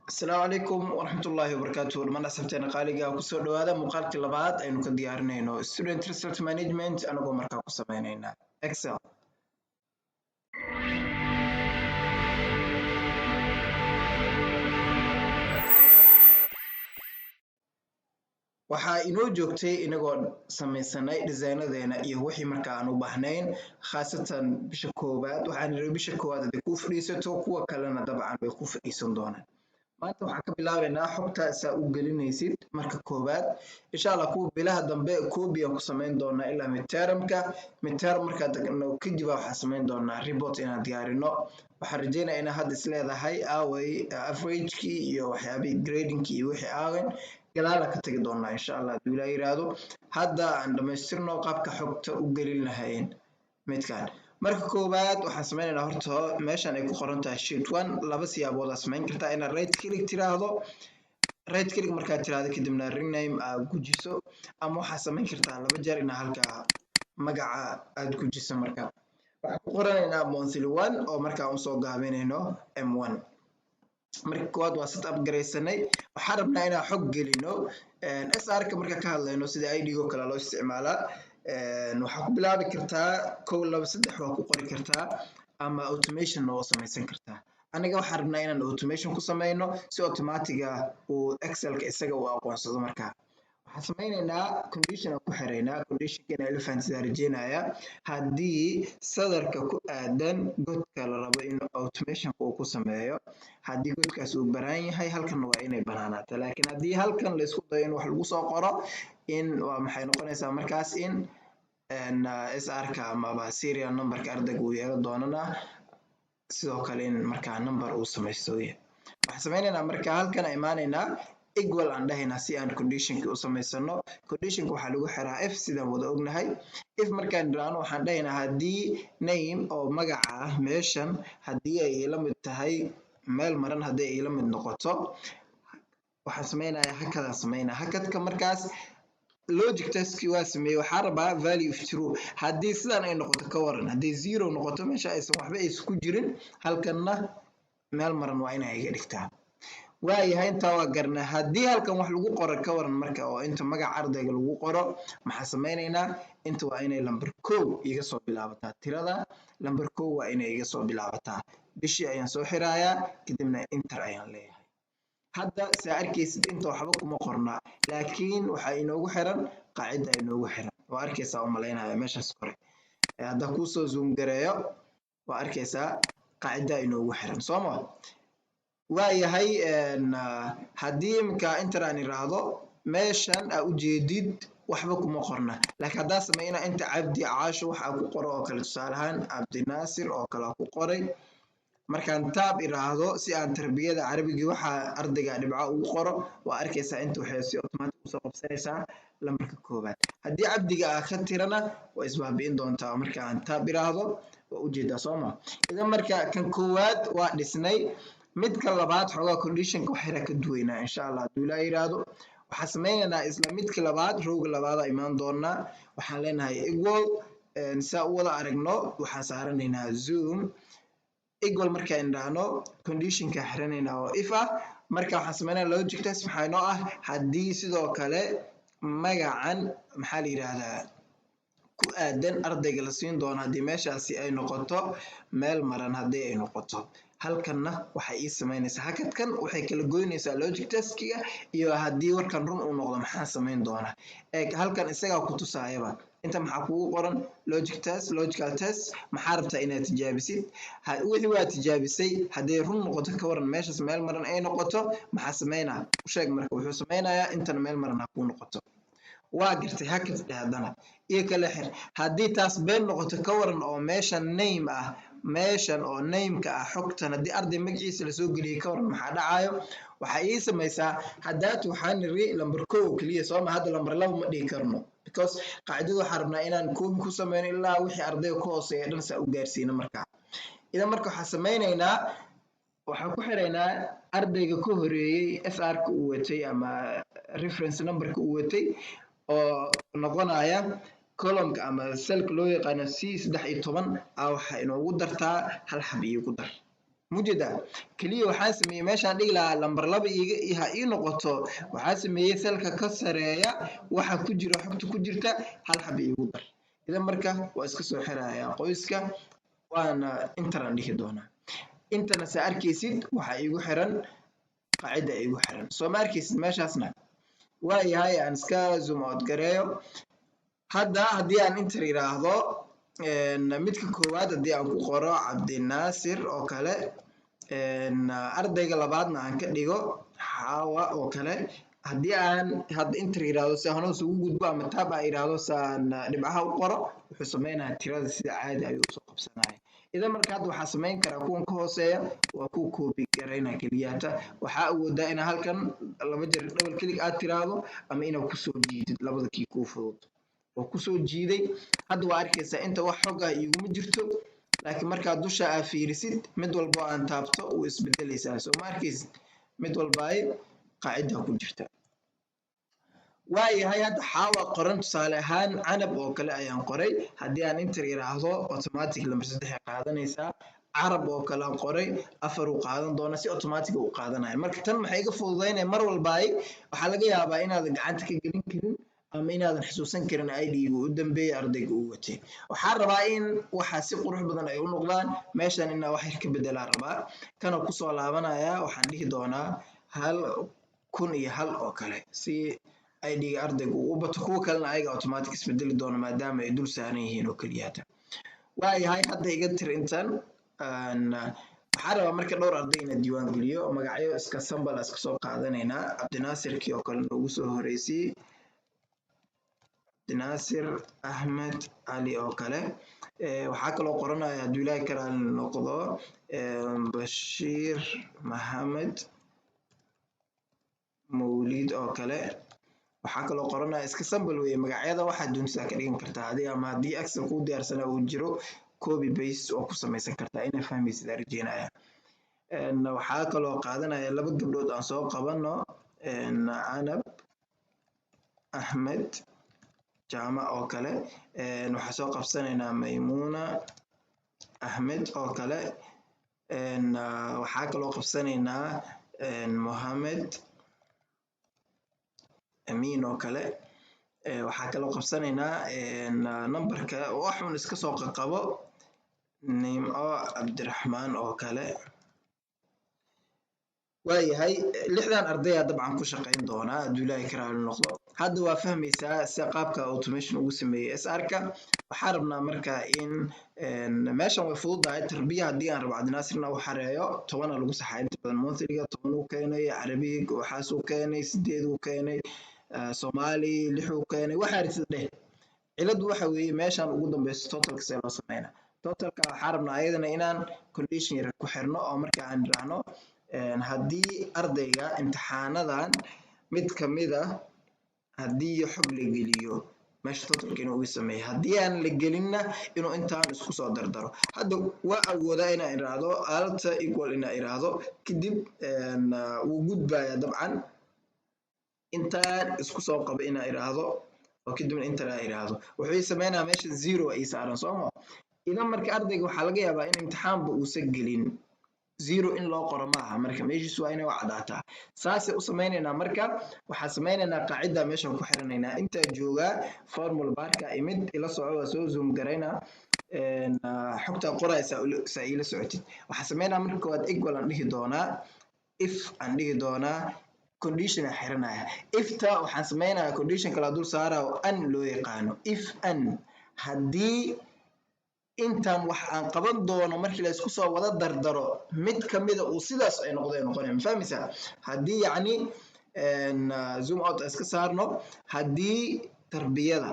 السلام عليكم ورحمة الله وبركاته لما نسبتنا قالقا كسو دوادا مقالك لبعض أينو كديارنينو Student Research Management أنا مركا كسمينينا Excel waxaa inoo joogtay inagoo samaysanay designadena iyo wixii marka aan u baahnayn khaasatan bisha koowaad waxaan niri bisha koowaad haday ku fadhiisato kuwa kalena dabcan way ku fadhiisan doonaan maanta waxaan ka bilaabaynaa xogta saa u gelinaysid marka koowaad insha Allah kuwa bilaha dambe copy aan ku samayn doonaa ilaa midterm marka kadib waxaan samayn doonaa report inaan diyaarino waxaan rajeynayaa inaad hadda is leedahay away average-kii iyo waxyaabihii grading-kii iyo wixii aawen gadaala ka tagi doonaa insha Allah hadduu ilaa yiraahdo hadda aan dhamaystirno qaabka xogta u gelin lahayn midkaan marka koowaad waxaan sameynaynaa horta meeshan ay ku qoran tahay sheet 1 laba siyaabood aad samayn kartaa inaad right click tiraahdo right click markaad tiraahdo kadibna rename aad gujiso ama waxaad samayn kartaa laba jeer inaad halkaa magaca aad gujiso marka waxaan ku qoranaynaa monthly 1 oo markaa u soo gaabinayno M1 marka koowaad waa set up garaysanay waxaan rabnaa inaan xog gelino SR-ka marka ka hadlayno sida ID-go kale loo isticmaalaa waxaa ku bilaabi kartaa 1 2 3 waa ku qori kartaa ama automation oo samaysan kartaa aniga waxaan rabnaa inaan automation ku samayno si automatic uu Excel-ka isaga uu aqoonsado markaa waxaan sameynaynaa condition ku xiraynaa condition-kana elephant sida rajeynaya haddii sadarka ku aadan godka la rabo in automation uu ku sameeyo haddii godkaas uu banaan yahay halkan waa inay banaanaato laakiin haddii halkan la isku dayo in wax lagu soo qoro in waa maxay noqonaysaa markaas in SR-ka ama serial number-ka ardayga uu yeelan doonana sidoo kale in markaa number uu samaysto waxaan sameynaynaa marka halkan imaanaynaa equal aan dhahaynaa si aan condition-ka u samaysano condition-ka waxaa lagu xiraa if sidaan wada ognahay if markaan niraano waxaan dhahaynaa haddii name oo magaca ah meeshan haddii ay ila mid tahay meel maran haddii ay ila mid noqoto waxaan sameynayaa hakadaan sameynaa hakadka markaas logic test-kii waa sameeyey waxaa rabaa value if true haddii sidaan ay noqoto ka waran haddii 0 noqoto meesha aysan waxba aysan ku jirin halkanna meel maran waa inay iga dhigtaa waayahay intaa waa garnaa haddii halkan wax lagu qoro ka waran marka oo inta magaca ardayga lagu qoro maxaa sameynaynaa inta waa inay lambar 1 iga soo bilaabataa tirada lambar 1 waa inay iga soo bilaabataa bishii ayaan soo xirayaa kadibna enter ayaan leeyahay hadda saa arkaysid inta waxba kuma qorna laakiin waxaa inoogu xiran qaacida inoogu xiran waa arkaysaa u malaynaya meeshaas kore hadda ku soo zoom gareeyo waa arkaysaa qaacida inoogu xiran sooma waayahay haddii imika enter aan iraahdo meeshan aa ujeedid waxba kuma qorna laakiin haddaa sameynaa inta cabdi caasho waxaa ku qoro oo kale tusaale ahaan cabdi naasir oo kale ku qoray markaan tab iraahdo si aan tarbiyada carabiga waxa ardayga dhibco ugu qoro waa arkaysaa inta waxay si automatic u soo qabsanaysaa lambarka koobaad haddii cabdiga ka tirana waa isbaabiin doontaa marka aan tab iraahdo waa ujeedaa sooma idan marka kan koowaad waa dhisnay midka labaad xogaa condition-ka waxayna ka duwaynaa insha Allah hadduu ilaa yiraahdo waxaan sameynaynaa isla midka labaad rowga labaad imaan doonaa waxaan leenahay equal saa u wada aragno waxaan saaranaynaa zoom equal markaan idhaahno condition-ka xiranaynaa oo if ah marka waxaan sameynaynaa logic test maxaa inoo ah haddii sidoo kale magacan maxaa la yiraahdaa ku aadan ardayga la siin doono haddii meeshaasi ay noqoto meel maran haddii ay noqoto halkanna waxay ii sameynaysaa hakadkan waxay kala goynaysaa logic test-kiga iyo haddii warkan run uu noqdo maxaa samayn doona halkan isagaa ku tusaayaba inta maxaa kugu qoran logical test maxaa rabtaa inaad tijaabisid wixii waa tijaabisay haddii run noqoto ka waran meeshaas meel maran ay noqoto maxaa sameynaa u sheeg marka wuxuu sameynayaa intana meel maran ha kuu noqoto waa gartay hakad haddana iyo kale xir haddii taas been noqoto ka waran oo meeshan name ah meeshan oo name-ka ah xogtan haddii arday magaciisa la soo geliyay ka waran maxaa dhacayo waxa ii samaysaa haddaad waxaan niri lambar 1 kaliya sooma hadda lambar 2 ma dhihi karno because qaacidadu waxaan rabnaa inaan copy ku sameyno ilaa wixii ardayga ku hooseeya dhan saa u gaarsiino markaa idan marka waxaan sameynaynaa waxaan ku xiraynaa ardayga ka horeeyay SR-ka uu watay ama reference number-ka uu watay oo noqonaya column ama cell loo yaqaan C13 waxa inoogu dartaa hal xab iigu dar mujeda kaliya waxaan sameeyay meeshaan dhigi lahaa lambar 2 ha ii noqoto waxaan sameeyay selka ka sareeya waxa ku jira xogta ku jirta hal xab iigu dar idan marka waa iska soo xirayaa qoyska waana intaan dhihi doonaa intana sa arkaysid waxa iigu xiran qaacida iigu xiran soo ma arkaysid meeshaasna waa yahay aan iska zoom out gareeyo hadda haddii aan inter yiraahdo midka koowaad haddii aan ku qoro cabdinaasir oo kale ardayga labaadna aan ka dhigo xaawa oo kale haddii aan hadda inter yiraahdo si aan ugu gudbo ama tab aan yiraahdo saan dhibcaha u qoro wuxuu sameynayaa tirada sida caadi ayuu soo qabsanaya idan marka hadda waxaa sameyn karaa kuwan ka hooseeya waa ku copy gareynaa keliyata waxaa awoodaa inaa halkan laba jeer double click aad tiraahdo ama inaad kusoo jiidid labada kii kuu fudud oo kusoo jiiday hadda waa arkaysaa inta wax xog ah iguma jirto laakiin markaad dusha aad fiirisid mid walbo aan taabto wuu isbedelaysaa soo ma arkaysid mid walba ay qaacida ku jirta waayahay hadda xaawa qoran tusaale ahaan canab oo kale ayaan qoray haddii aan inter yiraahdo automatic lambar 3 qaadanaysaa carab oo kale aan qoray 4 uu qaadan doona si automatic uu qaadanayo marka tan maxay iga fududeynay mar walba ay waxa laga yaabaa inaad gacanta ka gelin karin ama inaadan xasuusan karin ID-ga u dambeeyay ardayga uu watay waxaan rabaa in waxa si qurux badan ay u noqdaan meeshan inaa wax yar ka bedelaan rabaa kana ku soo laabanaya waxaan dhihi doonaa 1,001 oo kale si ID-ga ardayga uu bato kuwa kalena ayaga automatic isbedeli doona maadaama ay dul saaran yihiin oo keliyata waayahay hadda iga tir intan waxaan rabaa marka dhowr arday inaan diiwaan geliyo magacyo iska sambal iska soo qaadanaynaa cabdinaasirkii oo kale noogu soo horeysay cabdinaasir axmed cali oo kale waxaa kaloo qoranaya hadduu ilaahay ka raali noqdo bashiir maxamed mawlid oo kale waxaa kaloo qoranaya iska sambal weeye magacyada waxaad doontaa ka dhigan kartaa adiga ama haddii excel kuu diyaarsana uu jiro copy paste oo ku samaysan kartaa inay fahmaysid aan rajeynaya waxaa kaloo qaadanaya laba gabdhood aan soo qabano canab axmed jaamac oo kale waxaa soo qabsanaynaa maymuuna axmed oo kale waxaa kaloo qabsanaynaa mohamed amiin oo kale waxaa kaloo qabsanaynaa numberka waxun iska soo qaqabo nimco cabdiraxmaan oo kale waayahay 6dan ardaya dabcan ku shaqayn doonaa hadduu ilaahay ka raali noqdo hadda waa fahmaysaa sida qaabka automation ugu sameeyay SR-ka waxaa rabnaa marka in meeshan way fududahay tarbiya haddii aan rabo cabdinaasirna u xareeyo 10 lagu saxaa inta badan monthlyga 10 uu keenay carabiga waxaas uu keenay 8 uu keenay Somali 6 uu keenay waxa aragtid dheh ciladu waxa weeye meeshan ugu dambayso totalka see loo sameynaa totalka waxaa rabnaa ayadana inaan condition yar ku xirno oo marka aan raacno haddii ardayga imtixaanadan mid kamid ah haddii xog la geliyo meesha totalka inuu u sameeyo haddii aan la gelinna inuu intaan isku soo dardaro hadda waa awoodaa inaan iraahdo alta equal inaan iraahdo kadib wuu gudbaya dabcan intaan isku soo qabo inaan iraahdo oo kadibna intaan iraahdo wuxuu sameynaa meesha 0 ay saaran sooma idan marka ardayga waxaa laga yaabaa in imtixaanba uusan gelin 0 in loo qoro maaha marka meeshiisu waa inay cadaataa saasay u sameynaynaa marka waxaa sameynaynaa qaacida meeshan ku xiranaynaa intaa joogaa formula barka imid ila soco waa soo zoom garaynaa xogta qoraysa saa ila socotid waxaa sameynaa marka koowaad equal aan dhihi doonaa if aan dhihi doonaa condition aan xiranaya ifta waxaan sameynayaa condition kala dul saaraa oo an loo yaqaano if an haddii intaan wax aan qaban doono markii la isku soo wada dardaro mid kamida uu sidaas ay noqonayaan fahmaysaa haddii yacni zoom out iska saarno haddii tarbiyada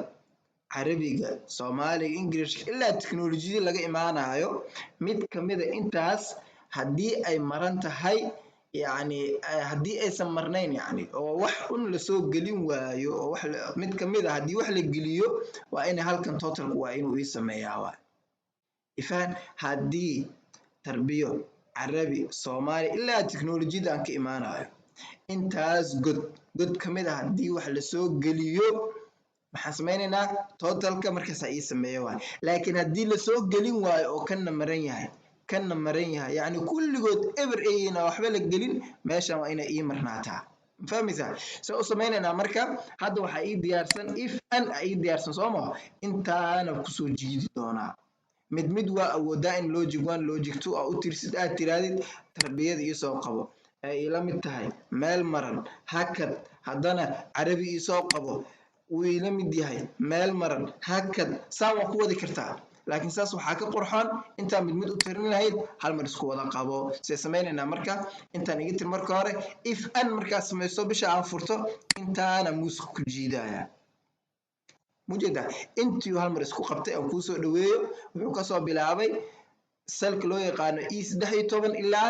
carabiga soomaaliga ingiriishka ilaa teknolojiyada laga imaanayo mid kamida intaas haddii ay maran tahay يعني haddii aysan marnayn yani oo wax un la soo gelin waayo oo wax mid kamid ah haddii wax la geliyo waa in halkan totalku waa inuu ii sameeyaa waa ifaan haddii tarbiyo carabi soomaali ilaa teknolojiyada aan ka imaanayo intaas god kamid ah haddii wax la soo geliyo maxaan sameynaynaa totalka markaas ii sameeyo waa laakiin haddii la soo gelin waayo oo kana maran yahay kana maran yahay yani kulligood eber ayna waxba la gelin meeshan waa inay ii marnaataa fahmaysaa soo u sameynayna marka hadda waxa ii diyaarsan if an ii diyaarsan soomo intaana kusoo jiidi doonaa mid waa awoodaa in logic 1 logic 2 oo u tirsid aad tiraadid tarbiyada ii soo qabo ay ila mid tahay meel maran hakad haddana carabi ii soo qabo wuu ila mid yahay meel maran hakad saa waa ku wadi kartaa laakiin saas waxaa ka qurxoon intaa mid u tirin lahayd hal mar isku wada qabo see sameynayna marka intaan iga tir marka hore if an markaa samayso bisha aan furto intaana muuska ku jiidaya mujeda intii hal mar isku qabtay aan kuu soo dhaweeyo wuxuu ka soo bilaabay salka loo yaqaano E13 ilaa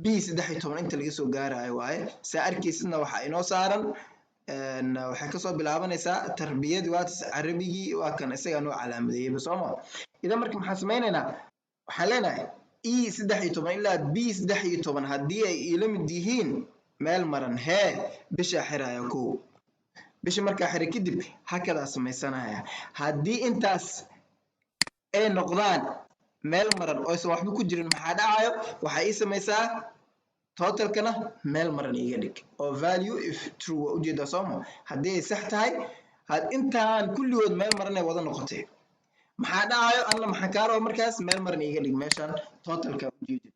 B13 inta laga soo gaarayo waaye saa arkaysidna waxaa inoo saaran waxay ka soo bilaabanaysaa tarbiyadii waa carabigii waa kan isaga noo calaamadeeyay sooma idan marka maxaa sameynaynaa waxaan leenahay E13 ilaa B13 haddii ay ila mid yihiin meel maran hee bisha xiraya kow bisha markaa xira kadib hakadaa samaysanaya haddii intaas ay noqdaan meel maran oo aysan waxba ku jirin maxaa dhacayo waxaa ii samaysaa totalkana meel maran iga dhig oo value if true waa ujeedaa sooma haddii ay sax tahay intaan kulligood meel maran ay wada noqotay maxaa dhacayo anna maxaa kaa raba markaas meel maran iga dhig meeshan totalka ujeeda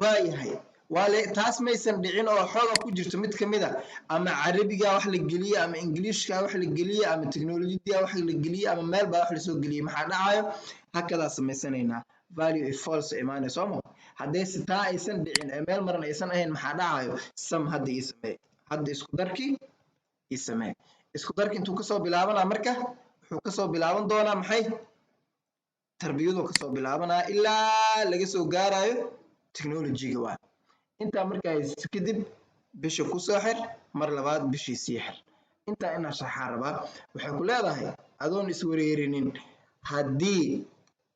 waayahay wale taas maysan dhicin oo xooga ku jirto mid kamid ah ama carabiga wax la geliyo ama englishka wax la geliyo ama technology wax la geliyo ama meel baa wax la soo geliyo maxaa dhacayo hakada sameysanaynaa value if false imaanay sooma haddii sitaa aysan dhicin ee meel maran aysan ahayn maxaa dhacayo sum hadda ii samee hadda isku darkii ii samee isku darkii intuu kasoo bilaabana marka wuxuu kasoo bilaaban doonaa maxay tarbiyadu kasoo bilaabanaa ilaa laga soo gaarayo technology-ga waa intaa markaas kadib bisha ku soo xir mar labaad bishii sii xir intaa ina sharaxaa rabaa waxay ku leedahay adoon iswareerinin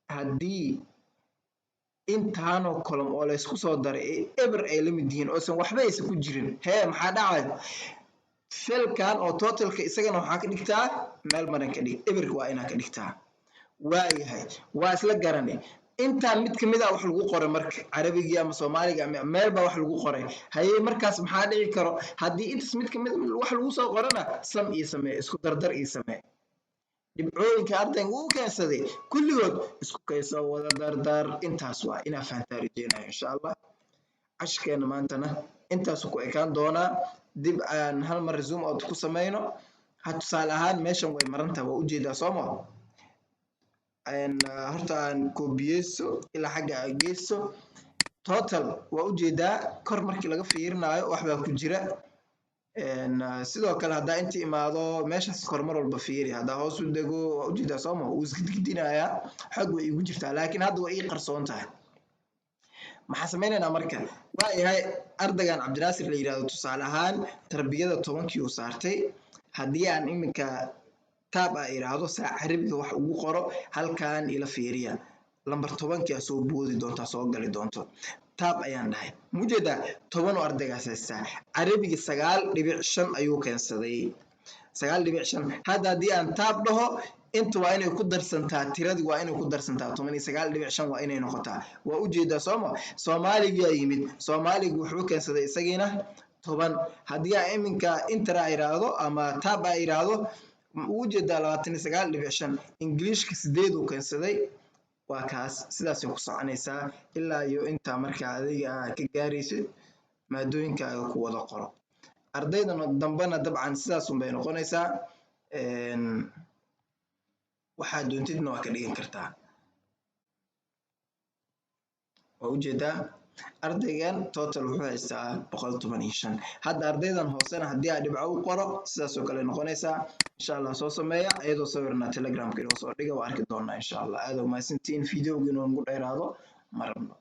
haddii intaanoo column oo la isku soo daray eber ay la mid yihiin oosan waxba aysan ku jirin hee maxaa dhacayo felkan oo totalka isagana waxaa ka dhigtaa meel maran ka dhig eberka waa inaa ka dhigtaa waayahay waa isla garanay intaan mid kamid ah wax lagu qoray marka carabiga ama Soomaaliga ama meel ba wax lagu qoray haye markaas maxaa dhici karo hadii intaas mid kamid wax lagu soo qorana sam iyo samee isku dardar iyo samee dhibcooyinka ardayga uu keensaday kulligood isku kayso wada dardar intaas waa ina fahantaa rajeenayo insha Allah ashkeena maantana intaas ku ekaan doona dib aan hal mar zoom out ku sameeyno tusaale ahaan meeshan way maranta waa ujeedaa Soomaa horta aan koobiyeyso ilaa xagga aan geyso total waa ujeedaa kor markii laga fiirinayo waxbaa ku jira sidoo kale haddaa inta imaado meeshaas kor mar walba fiiri haddaa hoos u dego waa ujeedaa sooma wuu isgidgidinayaa xog way igu jirtaa laakiin hadda waa ii qarsoon tahay maxaa sameynaynaa marka waa yahay ardaygan Cabdinaasir la yiraahdo tusaale ahaan tarbiyada 10kii uu saartay haddii aan iminka tab a iraahdo saa carabiga wax ugu qoro halkan ila fiiriya lambar 10 soo boodi doonta soo gali doonto tab ayaan dhahay mujeeda 10 oo ardaygaas haysta carabiga 9.5 ayuu keensaday 9.5 hadii aan tab dhaho inta waa inay ku darsantaa tiradii waa inay ku darsantaa 19.5 waa inay noqotaa waa ujeedaa Soomaaliga yimid Soomaaliga wuxuu keensaday isagiina 10 hadii aan iminka intara iraahdo ama tab a iraahdo ujeedaa 29.5 Englishka 8 uu keensaday waa kaas sidaas ku soconaysaa ilaa iyo inta marka adiga ka gaaraysid maadooyinkaaga ku wada qoro ardaydan dambana dabcan sidaas un bay noqonaysaa waxaa doontidna waa ka dhigan kartaa waa ujeedaa ardaygan total wuxuu haystaa 115 hadda ardaydan hoosena haddii aad dhibco u qoro sidaas oo kale noqonaysaa insha Allah soo sameeya iyadoo sawirna Telegram-ka inoo soo dhiga waa arki doonaa insha Allah aad u mahadsantiin videoga inuu ugu dheeraado marnaba